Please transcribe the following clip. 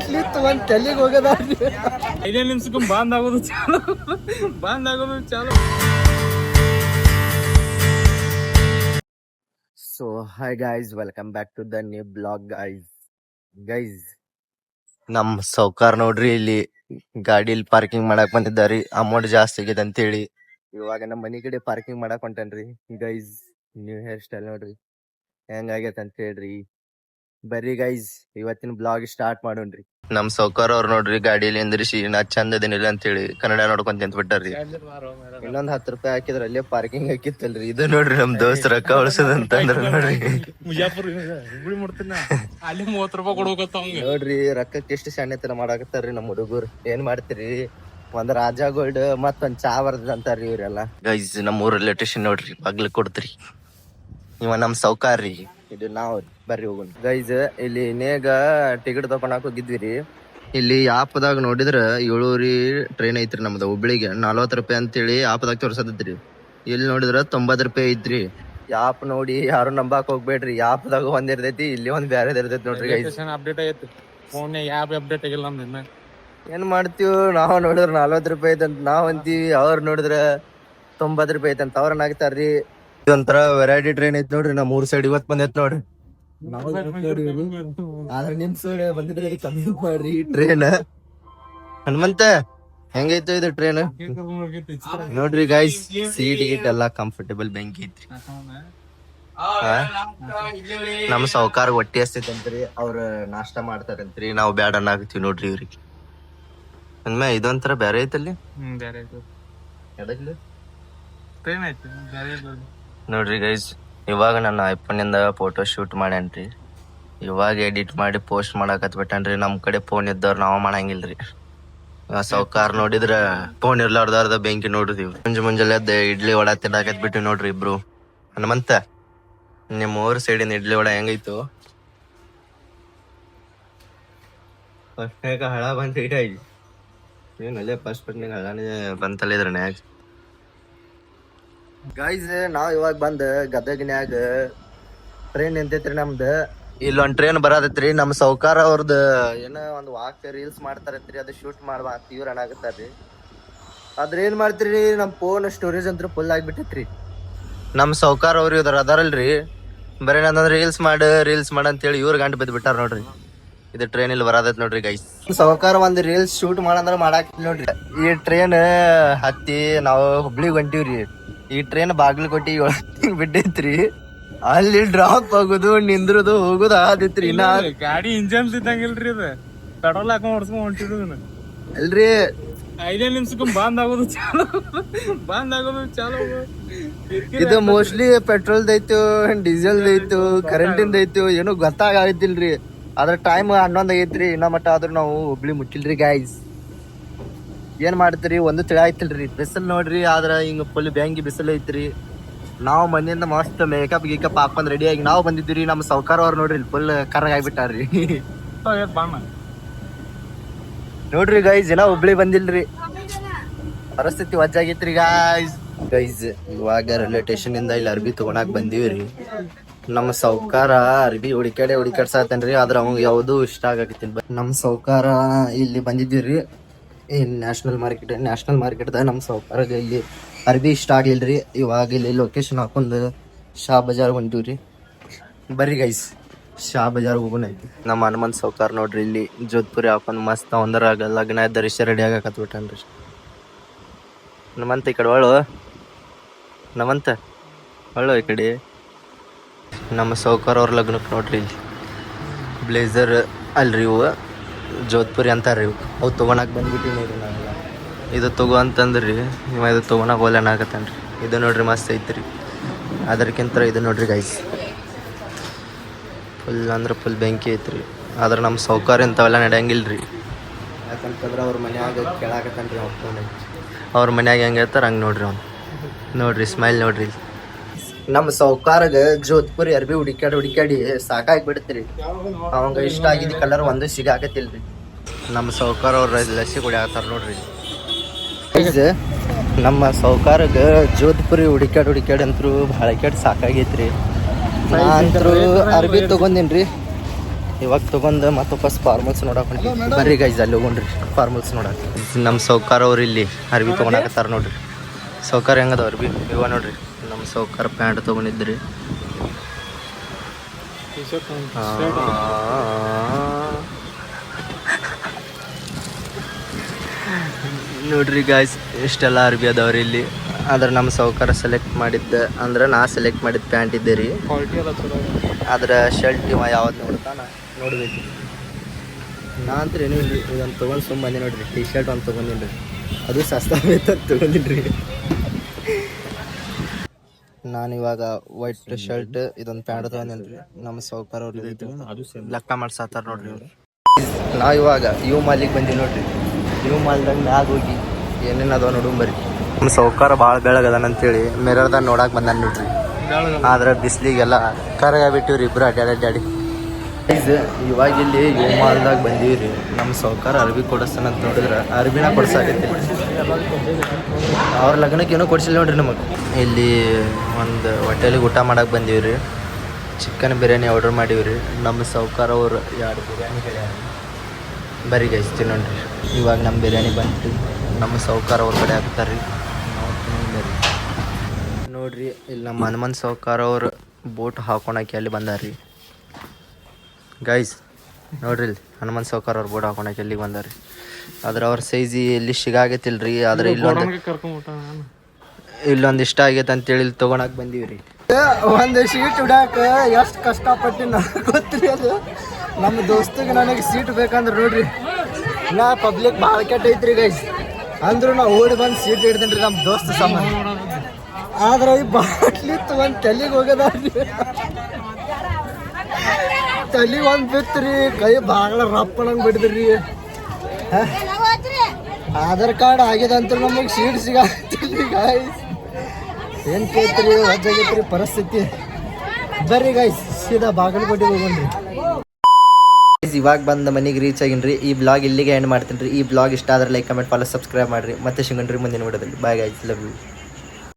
Bottle ತಗೊಂಡ್ ತಲೆಗೆ ಹೋಗದಾರ್ರಿ. 5 ನಿಮಿಷಕ್ಕೆ ಬಂದ್ ಆಗೋದು ಚಾಲು. So hi guys, welcome back to the new blog guys. ನಮ್ ಸೌಕಾರ್ ನೋಡ್ರಿ ಇಲ್ಲಿ ಗಾಡಿಲಿ ಪಾರ್ಕಿಂಗ್ ಮಾಡಕ್ ಬಂದಿದ್ದಾರಿ. ಅಮೌಂಟ್ ಜಾಸ್ತಿ ಆಗೈತೆ ಅಂತೇಳಿ ಇವಾಗ ನಮ್ಮ ಮನಿ ಕಡೆ ಪಾರ್ಕಿಂಗ್ ಮಾಡಕ್ ಹೊಂಟನ್ರಿ ಗೈಸ್. ನ್ಯೂ ಹೇರ್ ಸ್ಟೈಲ್ ನೋಡ್ರಿ ಹೆಂಗಾಗೈತೆ ಅಂತ ಹೇಳ್ರಿ. ಬರ್ರಿ ಗೈಸ್, ಇವತ್ತಿನ ಬ್ಲಾಗ್ ಸ್ಟಾರ್ಟ್ ಮಾಡೋಣ್ರಿ. ನಮ್ ಸೌಕಾರ ಅವ್ರು ನೋಡ್ರಿ ಗಾಡಿಯಲ್ಲಿ ಅಂದ್ರಿಸಿ ನಾ ಚಂದ ಅದೇನಿಲ್ಲ ಅಂತ ಹೇಳಿ ಕನ್ನಡ ನೋಡ್ಕೊಂತ ಅಂತ ಬಿಟ್ಟಾರ್ರಿ. ಇನ್ನೊಂದ್ 10 ರೂಪಾಯಿ ಹಾಕಿದ್ರ ಅಲ್ಲೇ ಪಾರ್ಕಿಂಗ್ ಹಾಕಿತ್ತಲ್ರಿ. ಇದು ನೋಡ್ರಿ ನಮ್ ದೋಸ್ತ್ ರೊಕ್ಕ ಉಳಿಸೋದಂತಂದ್ರ ನೋಡ್ರಿ. ಅಲ್ಲಿ 30 ರೂಪಾಯಿ ಕೊಡ್ಬೇಕತ್ತ ನೋಡ್ರಿ ರೊಕ್ಕಕ್ಕೆ ಎಷ್ಟು ಸಣ್ಣತನ ಮಾಡಾಕತ್ತಾರ್ರಿ ನಮ್ ಹುಡುಗರು. ಏನ್ ಮಾಡ್ತೀರಿ, ಒಂದ್ ರಾಜಾ ಗೋಲ್ಡ್ ಮತ್ತೊಂದ್ ಚಾ ಬರ್ದ ಅಂತಾರ್ರಿ ಇವ್ರೆಲ್ಲ. ಗೈಸ್ ನಮ್ ಊರ್ ರಿಲೇಟೇಷನ್ ನೋಡ್ರಿ ಬಾಗ್ಲ ಕೊಡ್ತ್ರಿ. ಇವ ನಮ್ ಸೌಕಾರ್ರಿ, ಇದು ನಾವ್ ಬರ್ರಿ ಹೋಗೋಣ ಗೈಸ್. ಇಲ್ಲಿ ನೇಗ ಟಿಕೆಟ್ ತಗೊಳಕ್ ಹೋಗಿದ್ವಿ. ಇಲ್ಲಿ ಆಪ್ದಾಗ ನೋಡಿದ್ರ 7 ಟ್ರೈನ್ ಐತ್ರಿ ನಮ್ದು ಹುಬ್ಳಿಗೆ. 40 ರೂಪಾಯಿ ಅಂತೇಳಿ ಆಪ್ದಾಗ ತೋರ್ಸತೈತ್ರಿ. ಇಲ್ಲಿ ನೋಡಿದ್ರ 90 ರೂಪಾಯಿ ಐತ್ರಿ. ಆಪ್ ನೋಡಿ ಯಾರು ನಂಬಾಕ್ ಹೋಗ್ಬೇಡ್ರಿ. ಆಪ್ದಾಗ ಒಂದ್ ಇರ್ತೈತಿ, ಇಲ್ಲಿ ಒಂದ್ ಬ್ಯಾರೆ ಇರ್ತೈತಿ ನೋಡ್ರಿ ಗೈಸ್. ಅಪ್ಡೇಟ್ ಆಗೈತಿ ಫೋನ್ ಯಾಪ್ ಅಪ್ಡೇಟ್ ಆಗಿಲ್ಲ ನಮ್ದು. ಏನ್ ಮಾಡ್ತೀವಿ ನಾವ್ ನೋಡಿದ್ರ 40 ರೂಪಾಯಿ ಐತಂತ ನಾವ್ ಅಂತೀವಿ, ಅವ್ರ ನೋಡಿದ್ರ 90 ರೂಪಾಯಿ ಐತಂತ ಅವ್ರನ್ನ ಹಾಕ್ತಾರ್ರಿ. ಇದೊಂಥರ ವೆರೈಟಿ ಟ್ರೈನ್ ಐತಿ ನೋಡ್ರಿ. ನಮ್ ಊರ್ ಸೈಡ್ ಇವತ್ ಬಂದೈತ್ ನೋಡ್ರಿ. ಆದ್ರೆ ನಿಮ್ ಸೈಡ್ ಬಂದಿದ್ರೆ ಕಮ್ಮಿ ಮಾಡ್ರಿ ಟ್ರೈನ್. ಹನುಮಂತ ಹೆಂಗೈತು ಇದು ಟ್ರೈನ್ ನೋಡ್ರಿ ಗೈಸ್. ಸೀಟ್ ಗೀಟ್ ಎಲ್ಲಾ ಕಂಫರ್ಟೇಬಲ್ ಬೆಂಕಿ ಐತ್ರಿ. ನಮ್ ಸೌಕಾರ ಹೊಟ್ಟಿ ಹಸ್ತೈತಂತ್ರಿ, ಅವ್ರ ನಾಷ್ಟ ಮಾಡ್ತಾರಂತ್ರಿ. ನಾವ್ ಬ್ಯಾಡ ಅನ್ನಾಗತ್ತೀವಿ ನೋಡ್ರಿ ಇವ್ರಿಗೆ. ಅಂದ್ಮೇ ಇದೊಂಥರ ಬ್ಯಾರೆ ಐತಲ್ಲಿ ನೋಡ್ರಿ ಗೈಸ್. ಇವಾಗ ನನ್ನ ಐಫೋನ್ ಇಂದ ಫೋಟೋ ಶೂಟ್ ಮಾಡ್ಯಾನ್ರಿ. ಇವಾಗ ಎಡಿಟ್ ಮಾಡಿ ಪೋಸ್ಟ್ ಮಾಡಾಕತ್ ಬಿಟ್ಟನ್ರಿ. ನಮ್ ಕಡೆ ಫೋನ್ ಇದ್ದವ್ರ ನಾವ್ ಮಾಡಂಗಿಲ್ರಿ. ಸೌಕಾರ್ ನೋಡಿದ್ರ ಫೋನ್ ಇರ್ಲಾರ್ದಾರ್ದ ಬೆಂಕಿ ನೋಡಿದೀವಿ. ಮುಂಜಾನೆ ಎದ್ದ ಇಡ್ಲಿ ವಡ ತಿನ್ನಾಕತ್ ಬಿಟ್ಟಿವಿ ನೋಡ್ರಿ ಇಬ್ರು. ಹನುಮಂತ ನಿಮ್ ಊರ್ ಸೈಡಿನ ಇಡ್ಲಿ ವಡ ಹೆಂಗೈತು? ಫಸ್ಟ್ ಹಳ ಬಂತ ಏನಲ್ಲೇ ಫಸ್ಟ್ ಹಳಾನೇ ಬಂತಲ್ಲ ಇದ್ರನ್ಯಾಗ. ಗೈಸ್ ನಾವ್ ಇವಾಗ ಬಂದ್ ಗದಗಿನ್ಯಾಗ ಟ್ರೈನ್ ನಿಂತೈತ್ರಿ ನಮ್ದು. ಇಲ್ಲೊಂದ್ ಟ್ರೈನ್ ಬರತೈತ್ರಿ. ನಮ್ ಸೌಕಾರ ಅವ್ರದ್ದು ಏನೋ ಒಂದ್ ವಾಕ್ ರೀಲ್ಸ್ ಮಾಡ್ತಾರತ್ರಿ, ಅದು ಶೂಟ್ ಮಾಡ್ಬಾ ತೀವ್ರ ಅನ್ನಾಗತ್ತಾರ್ರಿ. ಆದ್ರ ಏನ್ ಮಾಡ್ತೀರಿ, ನಮ್ ಫೋನ್ ಸ್ಟೋರೇಜ್ ಅಂತ ಫುಲ್ ಆಗ್ಬಿಟ್ಟೈತ್ರಿ. ನಮ್ ಸೌಕಾರ ಅವ್ರು ಇದ್ರ ಅದಾರಲ್ರಿ, ಬರೀ ನಂದ್ರ ರೀಲ್ಸ್ ಮಾಡ ಅಂತೇಳಿ ಇವ್ರ ಗಂಟು ಬಿದ್ದು ಬಿಟ್ಟಾರ ನೋಡ್ರಿ. ಇದು ಟ್ರೈನ್ ಇಲ್ಲಿ ಬರತೈತ್ ನೋಡ್ರಿ ಗೈಸ್. ಸೌಕಾರ ಒಂದ್ ರೀಲ್ಸ್ ಶೂಟ್ ಮಾಡಂದ್ರ ಮಾಡಾಕ್ ನೋಡ್ರಿ. ಈ ಟ್ರೈನ್ ಹತ್ತಿ ನಾವು ಹುಬ್ಳಿಗ್ ಹೊಂಟಿವ್ರಿ. ಈ ಟ್ರೈನ್ ಬಾಗಲಕೋಟೆ 7 ಬಿಟ್ಟೈತ್ರಿ. ಅಲ್ಲಿ ಡ್ರಾಪ್ ಆಗುದು ನಿಂದ್ರದು ಹೋಗುದು ಆದಿತ್ರಿ. ಇನ್ನ ಗಾಡಿ ಇಂಜನ್ ಇದ್ದಂಗಿಲ್ರಿ, ಇದು ಪೆಟ್ರೋಲ್ ಹಾಕೊಂಡ್ ಹೊಡ್ಸ್ಕೊಂಡ್ ಹೊಂಟಿದ್ರು ಅಲ್ರಿ. 5 ನಿಮಿಷಕ್ಕೆ ಬಂದ್ ಆಗೋದು ಚಾಲು. ಇದು ಮೋಸ್ಟ್ಲಿ ಪೆಟ್ರೋಲ್ ದೈತು, ಡೀಸೆಲ್ ದೈತು, ಕರೆಂಟಿಂದ ಐತು, ಏನೋ ಗೊತ್ತಾಗತ್ತಿಲ್ರಿ. ಅದ್ರ ಟೈಮ್ 11 ಆಗೈತ್ರಿ. ಇನ್ನ ಮಟ್ಟ ಆದ್ರೂ ನಾವು ಹುಬ್ಳಿ ಮುಚ್ಚಿಲ್ರಿ ಗೈಸ್. ಏನ್ ಮಾಡ್ತೀರಿ, ಒಂದು ತಿಳಿ ಆಯ್ತಿಲ್ರಿ. ಬಿಸಿಲ್ ನೋಡ್ರಿ, ಆದ್ರ ಹಿಂಗ ಫುಲ್ ಬ್ಯಾಂಗಿ ಬಿಸಿಲು ಐತ್ರಿ. ನಾವ್ ಮನೆಯಿಂದ ಮಸ್ತ್ ಮೇಕಪ್ ಗೀಕಪ್ ಹಾಕೊಂಡ್ ರೆಡಿ ಆಗಿ ನಾವ್ ಬಂದಿದ್ವಿ. ನಮ್ಮ ಸೌಕಾರ ಅವ್ರು ನೋಡ್ರಿ ಫುಲ್ ಕರ್ಗ ಆಗ್ಬಿಟ್ಟಾರ್ರಿ. ನೋಡ್ರಿ ಗೈಸ್, ಏನೋ ಹುಬ್ಳಿ ಬಂದಿಲ್ರಿ. ಪರಿಸ್ಥಿತಿ ವಜ್ಜಾಗೈತ್ರಿ ಗೈಸ್. ಇವಾಗ ರೈಲ್ವೆ ಸ್ಟೇಷನ್ ಇಂದ ಇಲ್ಲಿ ಅರ್ಬಿ ತಗೊಳಕ್ ಬಂದಿವ್ರಿ. ನಮ್ಮ ಸೌಕಾರ ಅರ್ಬಿ ಹುಡಿಕಾಡ್ಸಾತನ್ರಿ, ಆದ್ರ ಅವಂಗ ಯಾವ್ದು ಇಷ್ಟ ಆಗತ್ತಿಲ್ಲ. ನಮ್ ಸೌಕಾರ ಇಲ್ಲಿ ಬಂದಿದ್ದೀವ್ರಿ ನ್ಯಾಷನಲ್ ಮಾರ್ಕೆಟ್ದಾಗ. ನಮ್ ಸೌಕಾರಾಗ ಇಲ್ಲಿ ಅರ್ಬಿ ಇಷ್ಟ ಆಗ್ಲಿಲ್ರಿ. ಇವಾಗ ಇಲ್ಲಿ ಲೊಕೇಶನ್ ಹಾಕೊಂಡ್ ಶಾ ಬಜಾರ್ ಹೊಂಟಿವ್ರಿ. ಬರ್ರಿ ಗೈಸ್, ಶಾ ಬಜಾರ್ ಹೋಗೋಣ. ನಮ್ಮ ಹನುಮಂತ್ ಸೌಕಾರ ನೋಡ್ರಿ ಇಲ್ಲಿ ಜೋಧ್ಪುರಿ ಹಾಕೊಂಡ್ ಮಸ್ತ್ ಒಂದರಾಗ ಲಗ್ನ ಇದ್ದ ರೆಡಿ ಆಗಕತ್ ಬಿಟ್ಟನ್ರಿ. ಹನುಮಂತ ಈ ಕಡೆ ಒಳ್ಳು, ಹನುಮಂತ ಒಳ್ಳು ಈ ಕಡೆ. ನಮ್ಮ ಸೌಕಾರ ಅವ್ರ ಲಗ್ನಕ್ಕೆ ನೋಡ್ರಿ ಇಲ್ಲಿ ಬ್ಲೇಸರ್ ಅಲ್ರಿ, ಇವು ಜೋಧ್ಪುರಿ ಅಂತಾರ್ರಿ. ಅವು ತೊಗೊಳಕ್ ಬಂದ್ಬಿಟ್ಟಿನಿ ನಾವೆಲ್ಲ. ಇದು ತಗೋ ಅಂತಂದ್ರಿ, ಇವ ಇದು ತೊಗೊಳಕ್ ಹೋಗ್ಲೇನ ಆಗತ್ತನ್ರಿ. ಇದು ನೋಡ್ರಿ ಮಸ್ತ್ ಐತ್ರಿ. ಅದಕ್ಕಿಂತ ಇದು ನೋಡ್ರಿ ಗೈಸ್, ಫುಲ್ ಅಂದ್ರೆ ಫುಲ್ ಬೆಂಕಿ ಐತ್ರಿ. ಆದ್ರೆ ನಮ್ಮ ಸೌಕಾರ ಇಂಥವೆಲ್ಲ ನಡೆಯಂಗಿಲ್ರಿ. ಯಾಕಂತಂದ್ರೆ ಅವ್ರ ಮನ್ಯಾಗ ಕೇಳಾಕತ್ತನ್ರಿ. ಅವ್ರ ಮನ್ಯಾಗ ಹೆಂಗೆ ಹೇಳ್ತಾರ ಹಂಗೆ ನೋಡ್ರಿ. ಅವ್ನು ನೋಡ್ರಿ ಸ್ಮೈಲ್ ನೋಡ್ರಿ. ನಮ್ಮ ಸೌಕಾರಗ ಜೋಧ್ಪುರಿ ಅರ್ಬಿ ಹುಡಿಕಾಡಿ ಸಾಕಾಗಿ ಬಿಡ್ತೀರಿ. ಅವಂಗ ಇಷ್ಟ ಆಗಿದ್ದ ಕಲರ್ ಒಂದು ಸಿಗಾಕತ್ತಿಲ್ರಿ. ನಮ್ಮ ಸೌಕಾರ ಅವ್ರ ಲಸ್ಸಿ ಕುಡಿಯಾಕತ್ತಾರ ನೋಡ್ರಿ. ನಮ್ಮ ಸೌಕಾರಗ ಜೋಧ್ಪುರಿ ಹುಡಿಕಾಡಿ ಅಂತೂ ಭಾಳ ಕೆಟ್ಟ ಸಾಕಾಗೈತ್ರಿ. ನಾ ಅಂತೂ ಅರ್ಬಿ ತಗೊಂಡಿನ್ರಿ. ಇವಾಗ ತೊಗೊಂಡು ಮತ್ತೆ ವಾಪಸ್ ಫಾರ್ಮಲ್ಸ್ ನೋಡಕ್ಕೆ ಹೊಂಟಿವಿ. ಬರ್ರಿ ಗೈಸ್ ಅಲ್ಲಿ ಹೋಗೋಣ್ರಿ ಫಾರ್ಮಲ್ಸ್ ನೋಡಕ್ಕೆ. ನಮ್ಮ ಸೌಕಾರ ಅವ್ರು ಇಲ್ಲಿ ಅರ್ಬಿ ತೊಗೊಳಕತ್ತಾರ ನೋಡ್ರಿ. ಸೌಕಾರ ಹೆಂಗದ ಅರ್ಬಿ ಇವ ನೋಡ್ರಿ. ನಮ್ಮ ಸೌಕಾರ ಪ್ಯಾಂಟ್ ತೊಗೊಂಡಿದ್ರಿ. ನೋಡ್ರಿ ಗಾಯ್ಸ್ ಇಷ್ಟೆಲ್ಲ ಅರ್ಬಿ ಅದಾವ್ರಿ ಇಲ್ಲಿ. ಆದ್ರೆ ನಮ್ಮ ಸೌಕಾರ ಸೆಲೆಕ್ಟ್ ಮಾಡಿದ್ದ ಅಂದ್ರೆ ನಾ ಸೆಲೆಕ್ಟ್ ಮಾಡಿದ ಪ್ಯಾಂಟ್ ಇದ್ದೆ ರೀ. ಆದ್ರೆ ಶರ್ಟ್ ಇವ ಯಾವ್ದು ನೋಡ್ತಾನ ನೋಡ್ಬೇಕು. ನಾ ಅಂತ ಏನೂ ಇಲ್ರಿ, ಇದೊಂದು ತೊಗೊಂಡು ಸುಮ್ಮ ಬಂದೆ ನೋಡ್ರಿ. ಟಿ ಶರ್ಟ್ ಒಂದು ತೊಗೊಂಡಿನಿ ರೀ, ಅದು ಸಸ್ತಾ ಬೇಕಂತ ತೊಗೊಂಡಿನಿ ರೀ. ನಾನು ಇವಾಗ ವೈಟ್ ಶರ್ಟ್ ಇದೊಂದು ಪ್ಯಾಂಟ್ ತೊಗೊಂಡಿನಿ ರೀ. ನಮ್ಮ ಸೌಕಾರ ಅವ್ರು ಲೆಕ್ಕ ಮಾಡ್ಸಾತಾರ ನೋಡ್ರಿ ಇವ್ರು. ನಾವು ಇವಾಗ ಯು ಮಾಲಿಗೆ ಬಂದೀವಿ ನೋಡ್ರಿ. ಯು ಮಾಲ್ದಾಗ ಮ್ಯಾಗ ಹೋಗಿ ಏನೇನು ಅದಾವ ನೋಡುಂಬರಿ. ನಮ್ಮ ಸೌಕಾರ ಭಾಳ ಬೆಳಗದಾನಂತೇಳಿ ಮಿರರ್ದಾಗ ನೋಡಕ್ಕೆ ಬಂದಾನ ನೋಡ್ರಿ. ಆದ್ರೆ ಬಿಸಿಲಿಗೆಲ್ಲ ಕರಗಾಬಿಟ್ಟಿವ್ರಿ ಇಬ್ರು ಅಡ್ಡಾಡಿ. ಇವಾಗ ಇಲ್ಲಿ ಯು ಮಾಲ್ದಾಗ ಬಂದೀವಿ ರೀ. ನಮ್ಮ ಸೌಕಾರ ಅರ್ಬಿ ಕೊಡಿಸ್ತಾನಂತ ನೋಡಿದ್ರೆ ಅರ್ಬಿನ ಕೊಡ್ಸಾಕೈತಿ. ಅವ್ರ ಲಗ್ನಕ್ಕೆ ಏನೋ ಕೊಡ್ಸಿಲ್ಲ ನೋಡ್ರಿ ನಮಗೆ. ಇಲ್ಲಿ ಒಂದು ಹೋಟೆಲಿಗೆ ಊಟ ಮಾಡಕ್ಕೆ ಬಂದೀವಿ ರೀ. ಚಿಕನ್ ಬಿರಿಯಾನಿ ಆರ್ಡರ್ ಮಾಡೀವಿ ರೀ. ನಮ್ಮ ಸೌಕಾರ ಅವ್ರು 2 ಬಿರಿಯಾನಿ ಹೇಳ್ಯಾರ. ಬರೀ ಗೈಸ್ ತಿನ್ನೋಣ್ರಿ. ಇವಾಗ ನಮ್ಮ ಬಿರಿಯಾನಿ ಬಂತು. ನಮ್ಮ ಸೌಕಾರ ಅವ್ರ ಕಡೆ ಹಾಕ್ತಾರೆ ರೀ. ನಾವು ತಿನ್ನೋಣ್ರಿ. ನೋಡ್ರಿ ಇಲ್ಲಿ ನಮ್ಮ ಹನುಮನ್ ಸೌಕಾರ ಅವ್ರು ಬೋಟ್ ಹಾಕೊಳಕ್ಕೆ ಅಲ್ಲಿ ಬಂದಾರ್ರಿ. ಗೈಸ್ ನೋಡ್ರಿ ಇಲ್ಲಿ ಹನುಮನ್ ಸೌಕಾರ ಅವ್ರು ಬೋಟ್ ಹಾಕೊಳಕ್ಕೆ ಎಲ್ಲಿಗೆ ಬಂದಾರ್ರಿ. ಆದ್ರೆ ಅವ್ರ ಸೈಜ್ ಇಲ್ಲಿ ಸಿಗಾಗೈತಿಲ್ರಿ. ಆದ್ರೆ ಇಲ್ಲೊಂದು ಇಷ್ಟ ಆಗೈತೆ ಅಂತೇಳಿ ಇಲ್ಲಿ ತೊಗೊಳಕ್ಕೆ ಬಂದೀವಿ ರೀ. ಒಂದು ಸೀಟ್ ಹುಡಾಕ ಎಷ್ಟು ಕಷ್ಟಪಟ್ಟು ನನಗೆ ಗೊತ್ತಿರಿ. ಅದು ನಮ್ಮ ದೋಸ್ತಿಗೆ ನನಗೆ ಸೀಟ್ ಬೇಕಂದ್ರೆ ನೋಡ್ರಿ ನಾ ಪಬ್ಲಿಕ್ ಭಾಳ ಕೆಟ್ಟ ಐತ್ರಿ ಗೈಸ್. ಅಂದ್ರೂ ನಾ ಓಡಿ ಬಂದು ಸೀಟ್ ಹಿಡ್ತೀನಿ ರೀ ನಮ್ಮ ದೋಸ್ತ ಸಾಮಾನು. ಆದ್ರೆ ಈ ಬಾಟ್ಲಿ ಒಂದು ತಲೆಗೆ ಹೋಗದ್ರಿ. ತಲೆಗೆ ಒಂದು ಬಿತ್ತರಿ, ಕೈ ಭಾಳ ರಪ್ಪಣಂಗೆ ಬಿಡ್ದ್ರಿ. ಆಧಾರ್ ಕಾರ್ಡ್ ಆಗ್ಯದಂತ ನಮಗೆ ಸೀಟ್ ಸಿಗತ್ತಿಲ್ಲ ಗೈಸ್. ಏನು ಕೇಳ್ತೀರಿ, ವಜ್ಜಾಗೈತ್ರಿ ಪರಿಸ್ಥಿತಿ. ಬರ್ರಿ ಗೈಸ್ ಸೀದಾ ಬಾಗಲಕೋಟೆಗೆ ಹೋಗೋಣ್ರಿ. ಇವಾಗ ಬಂದು ಮನೆಗೆ ರೀಚ್ ಆಗಿನ್ರಿ. ಈ ಬ್ಲಾಗ್ ಇಲ್ಲಿಗೆ ಎಂಡ್ ಮಾಡ್ತೀನಿ ರೀ. ಈ ಬ್ಲಾಗ್ ಇಷ್ಟ ಆದ್ರೆ ಲೈಕ್ ಕಮೆಂಟ್ ಫಾಲೋ ಸಬ್ಸ್ಕ್ರೈಬ್ ಮಾಡಿರಿ. ಮತ್ತೆ ಸಿಗೋಣ್ರಿ ಮುಂದಿನ ವಿಡಿಯೋದಲ್ಲಿ. Bye guys, love you.